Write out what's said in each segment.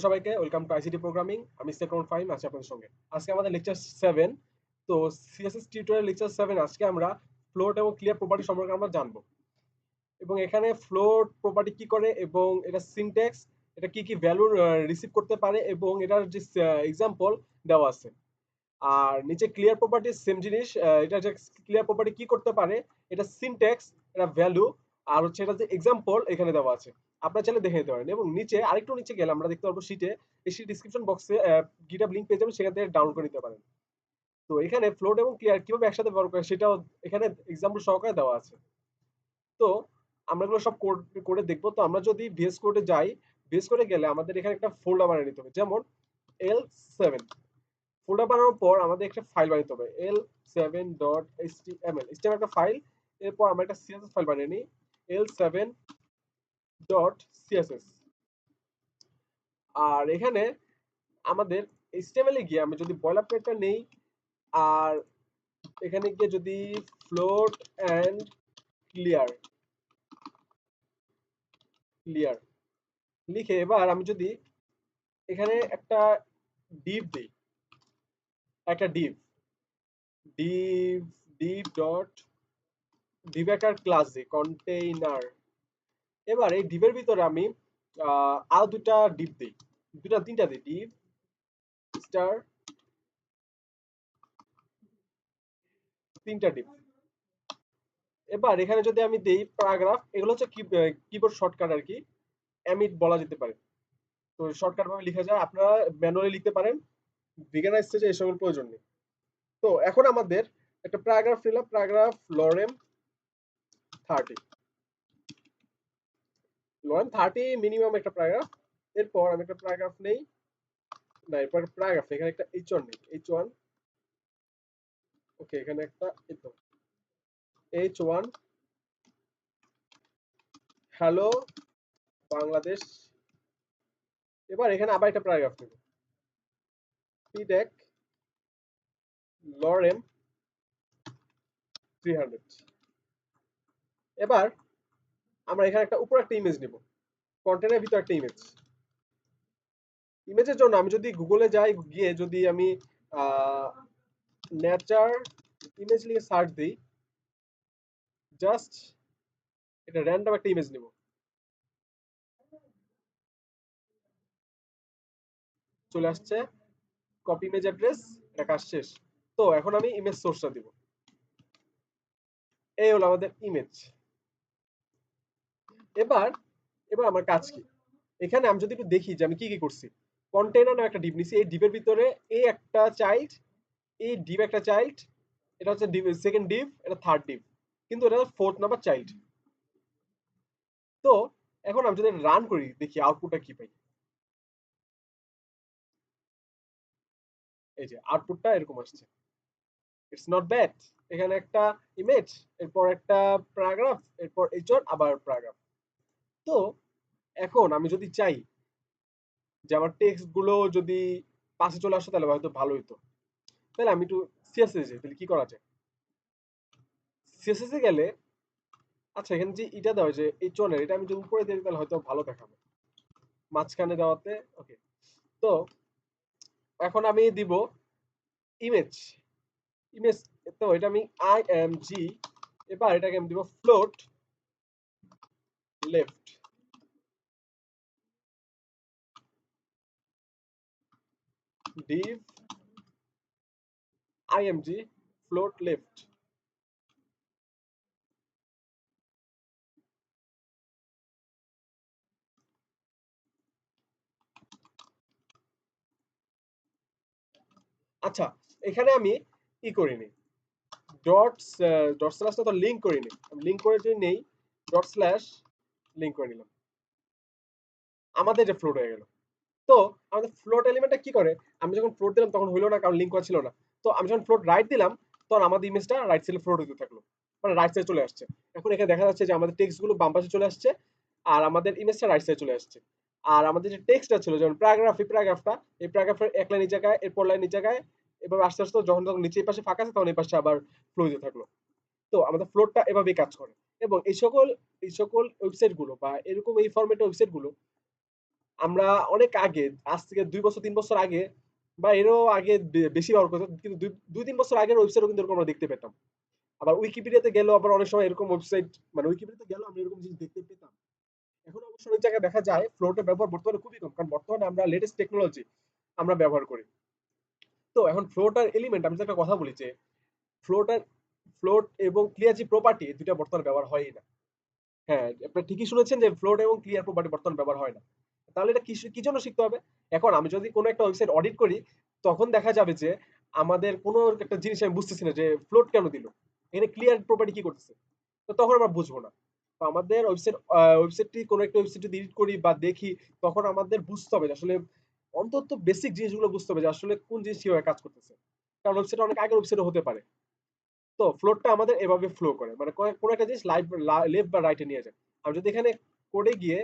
সবাইকে, welcome to ICT programming. আমি second Faim আছি আপনাদের সঙ্গে। আজকে আমাদের লেকচার 7। তো সিএসএস টিউটোরিয়াল লেকচার 7 আজকে আমরা ফ্লোট এবং ক্লিয়ার প্রপার্টি সম্পর্কে আমরা জানবো। এবং এখানে ফ্লোট প্রপার্টি কি করে এবং এটা সিনট্যাক্স, এটা কি কি ভ্যালু রিসিভ করতে পারে এবং এটার যে এক্সাম্পল দেওয়া আছে। আর নিচে ক্লিয়ার প্রপার্টি সেম জিনিস, এটা যে ক্লিয়ার প্রপার্টি কি করতে পারে, এটা সিনট্যাক্স, এটা ভ্যালু, আর হচ্ছে এটা যে এক্সাম্পল এখানে দেওয়া আছে। আপনারা চাইলে দেখে নিতে পারেন। এবং নিচে আরেকটু নিচে গেলে আমরা দেখতে পারবো শিটে, এই শিট ডিসক্রিপশন বক্সে গিটহাব লিংক পেয়ে যাবেন, সেখান থেকে ডাউনলোড করে নিতে পারেন। তো এখানে ফ্লোট এবং ক্লিয়ার কিভাবে একসাথে ব্যবহার করে সেটাও এখানে এক্সাম্পল সহকারে দেওয়া আছে। তো আমরা এগুলো সব কোড করে দেখবো। তো আমরা যদি ভিএস কোডে যাই, ভিএস কোডে গেলে আমাদের এখানে একটা ফোল্ডার বানিয়ে নিতে হবে, যেমন L7। ফোল্ডার বানানোর পর আমাদের একটা ফাইল বানাতে হবে, l7.html একটা ফাইল। এরপর আমরা একটা সিএসএস ফাইল বানিয়ে নিই, l7.css। আর এখানে আমাদের HTML এ গিয়ে আমি যদি বয়লার প্লেটটা নেই, আর এখানে গিয়ে যদি ফ্লোট এন্ড ক্লিয়ার লিখে এবার আমি যদি এখানে একটা ডিভ দিই, একটা ডিভ ডট ডিভ একটা ক্লাস দিই কন্টেইনার। এবার এই ডিভের ভিতরে আমি আরো দুটা ডিভ দিই, তিনটা দিই, ডিভ স্টার, তিনটা ডিভ। এবার এখানে যদি আমি দেই প্যারাগ্রাফ, এগুলো হচ্ছে কিবোর্ড শর্টকাট আর কি, এমিট বলা যেতে পারে। তো শর্টকাট ভাবে লেখা যায়, আপনারা ম্যানুয়ালি লিখতে পারেন, বিগিনার স্টেজে এই সকল প্রয়োজন নেই। তো এখন আমাদের একটা প্যারাগ্রাফ নিলাম, প্যারাগ্রাফ লরেম 30 মিনিমাম একটা প্যারাগ্রাফ। এরপর আমি একটা প্যারাগ্রাফ নেই, না এরপর প্যারাগ্রাফ এখানে একটা h1 নেই, h1 ওকে, এখানে একটা h1 হ্যালো বাংলাদেশ। এবার এখানে আবার একটা প্যারাগ্রাফ নেব, pdeck lorem 300। এবার আমরা এখানে একটা উপর একটা ইমেজ নেব, কন্টেন্টের ভিতর একটা ইমেজের জন্য আমি যদি গুগলে যাই, গিয়ে যদি আমি নেচার ইমেজ লিখে সার্চ দিই, জাস্ট এটা র্যান্ডম একটা ইমেজ নেব, চলে আসছে কপি ইমেজ অ্যাড্রেস, এটা কাজ শেষ। তো এখন আমি ইমেজ সোর্সটা দিব, এই হলো আমাদের ইমেজ। এবার এবার আমার কাজ কি, এখানে আমি যদি একটু দেখি যে আমি কি কি করছি। কন্টেইনার নামে একটা ডিভ নিছি, এই ডিভের ভিতরে এই একটা চাইল্ড, এই ডিভ একটা চাইল্ড, এটা হচ্ছে ডিভ সেকেন্ড ডিভ, এটা থার্ড ডিভ, কিন্তু এটা ফোর্থ নাম্বার চাইল্ড। তো এখন আমি যদি রান করি, দেখি আউটপুটটা কি পাই। এই যে আউটপুটটা এরকম আসছে, ইটস নট ব্যাড। এখানে একটা ইমেজ, এরপর একটা প্যারাগ্রাফ, এরপর এইচর আবার প্যারাগ্রাফ। তো এখন আমি যদি চাই যে আমার টেক্সট গুলো যদি পাশে চলে আসে, তাহলে হয়তো ভালো হতো। তাহলে আমি একটু সিএসএস যাই, তাহলে কি করা যায়। সিএসএস এ গেলে, আচ্ছা এখানে যে এটা দেওয়া যে এইচর, এটা আমি যদি উপরে দিই তাহলে হয়তো ভালো দেখাবে, মাঝখানে দেওয়াতে ওকে। তো এখন আমি দিব ইমেজ ইমেজ তো এটা আমি img, এবার এটাকে আমি দিব float left, div img float left। আচ্ছা এখানে আমি ই করিনি, ডট ডট স্ল্যাশ তো লিংক করিনি, আমি লিংক করে যদি নেই, ডট স্ল্যাশ লিংক করে নিলাম, আমাদের এটা ফ্লোট হয়ে গেল। তো আমাদের ফ্লোট এলিমেন্টটা কি করে, আমি যখন ফ্লোট দিলাম তখন হইলো না, কারণ লিংক করা ছিল না। তো আমি যখন ফ্লোট রাইট দিলাম, তখন আমাদের ইমেজটা রাইট সাইডে ফ্লোট হতে থাকলো, মানে রাইট সাইডে চলে আসছে। এখন এখানে দেখা যাচ্ছে যে আমাদের টেক্সট গুলো বাম পাশে চলে আসছে, আর আমাদের ইমেজটা রাইট সাইডে চলে আসছে। আর আমাদের যে টেক্সটটা ছিল, যেমন প্যারাগ্রাফ, এই প্যারাগ্রাফের এক লাইন এই জায়গায়, এরপর লাইন এই জায়গায়, এবার আস্তে আস্তে যখন যখন নিচে এই পাশে ফাঁকা আছে, তখন এই পাশে আবার ফ্লো হতে থাকলো। তো আমাদের ফ্লোটটা এভাবেই কাজ করে। এবং এই সকল ওয়েবসাইট গুলো বা এরকম এই ফরম্যাটের ওয়েবসাইট গুলো আমরা অনেক আগে, আজ থেকে 2 বছর 3 বছর আগে বা এরও আগে বেশি ব্যবহার করতাম, কিন্তু 2-3 বছর আগের ওয়েবসাইটও কিন্তু এরকম আমরা দেখতে পেতাম। আবার উইকিপিডিয়াতে গেলেও আবার অনেক সময় এরকম ওয়েবসাইট, মানে উইকিপিডিয়াতে গেলেও আমরা এরকম জিনিস দেখতে পেতাম। এখন অবশ্য অনেক জায়গায় দেখা যায় ফ্লোটের ব্যবহার বর্তমানে খুবই কম, কারণ বর্তমানে আমরা লেটেস্ট টেকনোলজি আমরা ব্যবহার করি। তো এখন ফ্লোট আর এলিমেন্ট, আমি যে একটা কথা বলি যে ফ্লোট আর ফ্লোট এবং ক্লিয়ার যে প্রপার্টি, দুইটা বর্তমানে ব্যবহার হয়ই না। হ্যাঁ, আপনি ঠিকই শুনেছেন যে ফ্লোট এবং ক্লিয়ার প্রপার্টি বর্তমানে ব্যবহার হয় না। তাহলে এটা কি জন্য শিখতে হবে? এখন আমি যদি কোনো একটা ওয়েবসাইট অডিট করি, তখন দেখা যাবে যে আমাদের কোনো একটা জিনিস আমি বুঝতেছি না যে ফ্লোট কেন দিল, এখানে ক্লিয়ার প্রপার্টি কি করতেছে, তো তখন আমরা বুঝবো না। তো আমাদের ওয়েবসাইটটি কোনো একটা ওয়েবসাইট যদি এডিট করি বা দেখি, তখন আমাদের বুঝতে হবে যে আসলে অন্তত বেসিক জিনিসগুলো বুঝতে হবে যে আসলে কোন জিনিস কিভাবে কাজ করতেছে, কারণ ওয়েবসাইট অনেক আগের ওয়েবসাইটও হতে পারে। তো ফ্লোটটা আমাদের এভাবে ফ্লো করে, মানে কোনো একটা জিনিস লেফট বা রাইটে নিয়ে যায়। আমি যদি এখানে কোডে গিয়ে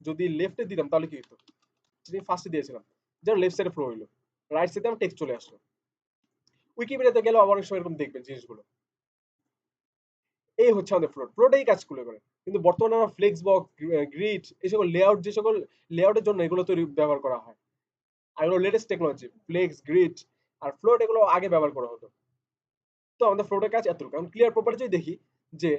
যদি লেফটে দিতাম তাহলে কি হতো, যদি ফার্স্টে দিয়েছিলাম, যেমন লেফট সাইডে ফ্লো হইলো, রাইট সাইডে আমার টেক্সট চলে আসলো। উইকিপিডিয়াতে গেলেও আবার অনেক সময় এরকম দেখবেন জিনিসগুলো। এই হচ্ছে আমাদের ফ্লোট এই কাজগুলো করে। কিন্তু বর্তমানে আমরা ফ্লেক্স বক্স, গ্রিড, এই সকল লেআউট, যে সকল লেআউটের জন্য এগুলো তৈরি ব্যবহার করা হয়, আর এগুলো লেটেস্ট টেকনোলজি, ফ্লেক্স, গ্রিড আর ফ্লোট এগুলো আগে ব্যবহার করা হতো। তো আমাদের ফ্লোটের কাজ এতটুকু। কারণ ক্লিয়ার প্রপার্টি যদি দেখি যে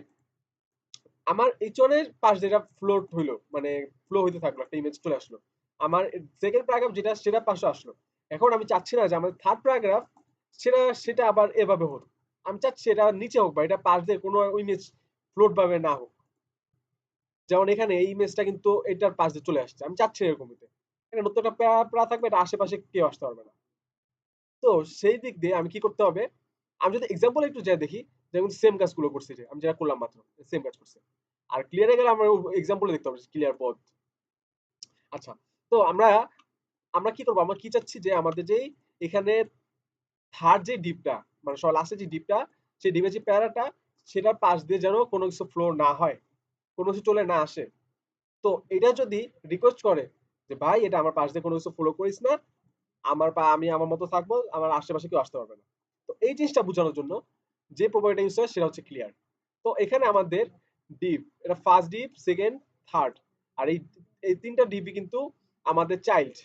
আমার এইচনের পাশ যেটা ফ্লোট হইলো, মানে ফ্লো হইতে থাকলো, একটা ইমেজ চলে আসলো, আমার সেকেন্ড প্যারাগ্রাফ যেটা সেটা পাশে আসলো। এখন আমি চাচ্ছি না যে আমার থার্ড প্যারাগ্রাফ সেটা আবার এভাবে হোক, আমি চাচ্ছি এটা নিচে হোক বা এটা পাশ দিয়ে কোনো ইমেজ ফ্লোট ভাবে না হোক। যেমন এখানে এই ইমেজটা কিন্তু এটার পাশ দিয়ে চলে আসছে, আমি চাচ্ছি এরকম হইতে। এটা নতুন একটা প্যারা থাকবে, এটা আশেপাশে কেউ আসতে পারবে না। তো সেই দিক দিয়ে আমি কি করতে হবে, আমি যদি এক্সাম্পল একটু যা দেখি, যেমন সেম কাজগুলো করছি, যে আমি যেটা করলাম মাত্র সেম কাজ করছে। আর ক্লিয়ারে গেলে আমরা এক্সাম্পলে দেখতে হবে ক্লিয়ার পথ। আচ্ছা, তো আমরা আমরা কি করবো, আমরা কি চাচ্ছি যে আমাদের যেই এখানে থার্ড যে ডিপটা, মানে সব লাস্টে যে ডিপটা, সেই ডিপের যে প্যারাটা, সেটার পাশ দিয়ে যেন কোনো কিছু ফ্লো না হয়, কোনো কিছু চলে না আসে। তো এটা যদি রিকোয়েস্ট করে যে ভাই এটা আমার পাশ দিয়ে কোনো কিছু ফলো করিস না, আমি আমার মতো থাকবো, আমার আশেপাশে কেউ আসতে পারবে না। তো এই জিনিসটা বোঝানোর জন্য যে প্রপার্টিটা ইউজ হয় সেটা হচ্ছে ক্লিয়ার। তো এখানে আমাদের ডিপ, এটা ফার্স্ট ডিপ, সেকেন্ড, থার্ড, আর এই তিনটা ডিপই কিন্তু আমাদের চাইল্ড,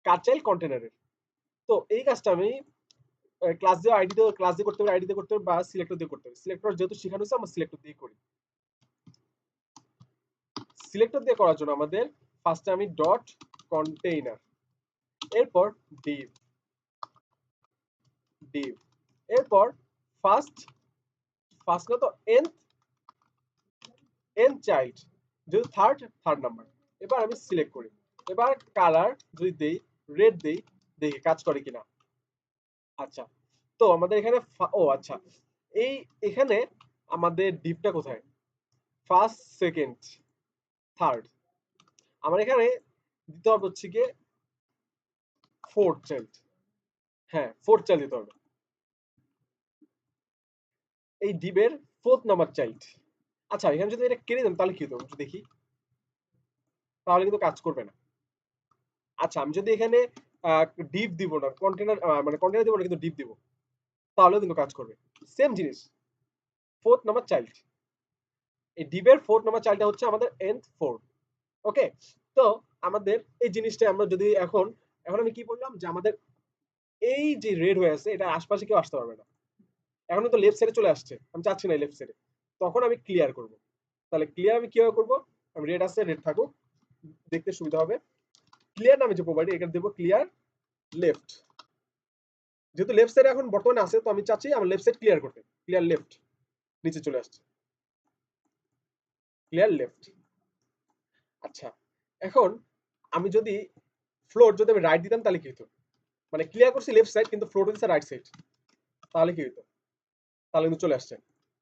কার চাইল্ড, কন্টেনারের। তো এই কাজটা আমি ক্লাস দিয়ে করতে পারি, আইডি দিয়ে করতে পারি, বা সিলেক্টর দিয়ে করতে পারি। সিলেক্টর যেহেতু শেখানো হয়েছে, আমরা সিলেক্টর দিয়ে করি। সিলেক্টর দিয়ে করার জন্য আমাদের ফার্স্টে আমি ডট কন্টেইনার, এরপর ডিপ, ডিপ, এরপর ফার্স্ট, ফার্স্ট না তো এন চাইল্ড, যেহেতু থার্ড নাম্বার। এবার আমি সিলেক্ট করি। এবার কালার যদি দেই, রেড দেই, দেখি কাজ করে কিনা। আচ্ছা, তো আমাদের এখানে ও আচ্ছা, এই এখানে আমাদের ডিপটা কোথায়, ফার্স্ট, সেকেন্ড, থার্ড। আমার এখানে দিতে হবে হচ্ছে গিয়ে ফোর্থ চাইল্ড। হ্যাঁ, ফোর্থ চাইল্ড দিতে হবে, এই ডিপের ফোর্থ নাম্বার চাইল্ড। আচ্ছা, এখানে যদি এটা কেটে দেন তাহলে কি হতো একটু দেখি, তাহলে কিন্তু কাজ করবে না। আচ্ছা, আমি যদি এখানে ডিপ দিব না, কন্টেনার মানে কন্টেনার দিব না, কিন্তু ডিপ দিব, তাহলেও কিন্তু কাজ করবে। সেম জিনিস, ফোর্থ নাম্বার চাইল্ড, এই ডিপের ফোর্থ নাম্বার চাইল্ডটা হচ্ছে আমাদের nth ফোর। ওকে, তো আমাদের এই জিনিসটা আমরা যদি এখন এখন আমি কি বললাম যে আমাদের এই যে রেড হয়ে আছে, এটা আশপাশে কেউ আসতে পারবে না। এখন তো লেফট সাইডে চলে আসছে, আমি চাচ্ছি না লেফট সাইডে, তখন আমি ক্লিয়ার করব। তাহলে ক্লিয়ার আমি কিভাবে করব, আমি রেড আছে, রেড থাকুক, দেখতে সুবিধা হবে। ক্লিয়ার নামে যে প্রপার্টি, এখানে দেবো ক্লিয়ার লেফট। যেহেতু লেফট সাইড এখন বর্তমানে আছে, তো আমি চাচ্ছি আমার লেফট সাইড ক্লিয়ার করতে, ক্লিয়ার লেফট, নিচে চলে আসছে ক্লিয়ার লেফট। আচ্ছা, এখন আমি যদি ফ্লোর যদি আমি রাইট দিতাম তাহলে কি হতো, মানে ক্লিয়ার করছি লেফট সাইড কিন্তু ফ্লোর দিচ্ছে রাইট সাইড, তাহলে কি হতো, তাহলে কিন্তু চলে আসছে।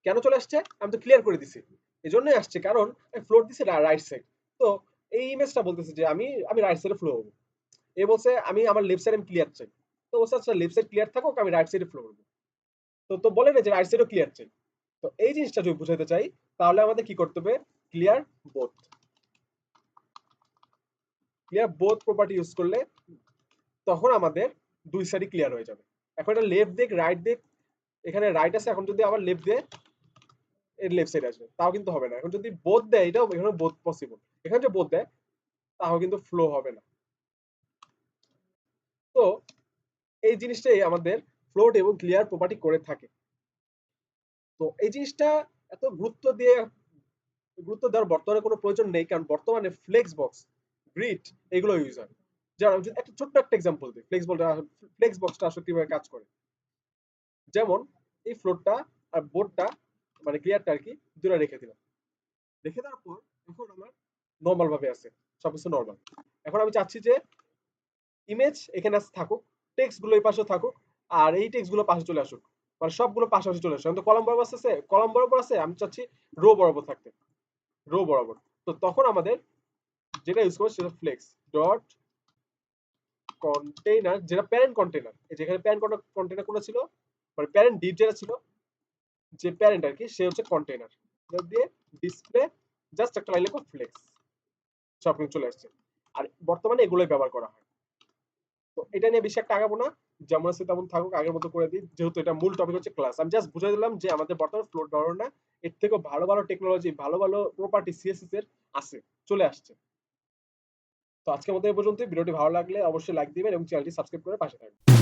কেন চলে আসছে, আমি তো ক্লিয়ার করে দিছি, এই জন্যই আসছে, কারণ আমি ফ্লোর দিছি রাইট সাইড। তো এই ইমেজটা বলতেছে যে আমি আমি রাইট সাইডে ফ্লো হবো, এ বলছে আমি আমার লেফট সাইড আমি ক্লিয়ার চাই। তো বলছে আচ্ছা লেফট সাইড ক্লিয়ার থাকুক, আমি রাইট সাইডে ফ্লো করবো। তো বলে না যে রাইট সাইডও ক্লিয়ার চাই। তো এই জিনিসটা যদি বুঝাতে চাই, তাহলে আমাদের কি করতে হবে, clear both, clear both property use করলে তখন আমাদের দুই সাইডই ক্লিয়ার হয়ে যাবে। এখন এটা লেফট দিক, রাইট দিক, এখানে রাইট আছে, এখন যদি আবার লেফট দিয়ে এর লেফট সাইড আসবে, তাও কিন্তু হবে না। এখন যদি বোথ দেয়, এটাও এখানে বোথ পসিবল, এখানে যে বোথ দেয় তাও কিন্তু ফ্লো হবে না। তো এই জিনিসটাই আমাদের ফ্লোট এবং ক্লিয়ার প্রপার্টি করে থাকে। তো এই জিনিসটা এত গুরুত্ব দেওয়ার বর্তমানে কোনো প্রয়োজন নেই, কারণ বর্তমানে ফ্লেক্স বক্স, গ্রিড এগুলো ইউজ হয়। যেমন একটা ছোট্ট একটা এক্সাম্পল দিই ফ্লেক্স বক্সটা আসলে কিভাবে কাজ করে। যেমন এই ফ্লোটটা আর বোর্ডটা মানে ক্লিয়ারটা আর কি দুটো রেখে দিলাম, রেখে দেওয়ার পর এখন আমার নর্মাল ভাবে আছে, সবকিছু নর্মাল। এখন আমি চাচ্ছি যে ইমেজ এখানে থাকুক, টেক্সট গুলো এই পাশে থাকুক, আর এই টেক্সট গুলো পাশে চলে আসুক, মানে সবগুলো পাশাপাশি চলে আসুক। তো কলাম বরাবর আছে, কলাম বরাবর আছে, আমি চাচ্ছি রো বরাবর থাকতে, রো বরাবর। তো তখন আমাদের যেটা ইউজ করবো সেটা ফ্লেক্স ডট কন্টেইনার, যেটা প্যারেন্ট কন্টেইনার, যেখানে প্যারেন্ট কন্টেইনার কোনটা ছিল, মানে প্যারেন্ট ডিভ যেটা ছিল, যে প্যারেন্ট আর কি, সে হচ্ছে কন্টেইনার দিয়ে ডিসপ্লে জাস্ট একটা লাইন লিখো ফ্লেক্স, সব কিছু চলে আসছে। আর বর্তমানে এগুলোই ব্যবহার করা হয়। তো এটা নিয়ে বেশি একটা আগাবো না, যেমন আছে তেমন থাকুক, আগের মতো করে দিই, যেহেতু এটা মূল টপিক হচ্ছে ক্লাস। আমি জাস্ট বুঝাই দিলাম যে আমাদের বর্তমানে ফ্লোট ব্যবহার না, এর থেকে ভালো ভালো টেকনোলজি, ভালো ভালো প্রপার্টি সিএসএস এর আছে, চলে আসছে। তো আজকের মতো এই পর্যন্ত। ভিডিওটি ভালো লাগলে অবশ্যই লাইক দিবেন এবং চ্যানেলটি সাবস্ক্রাইব করে পাশে থাকবেন।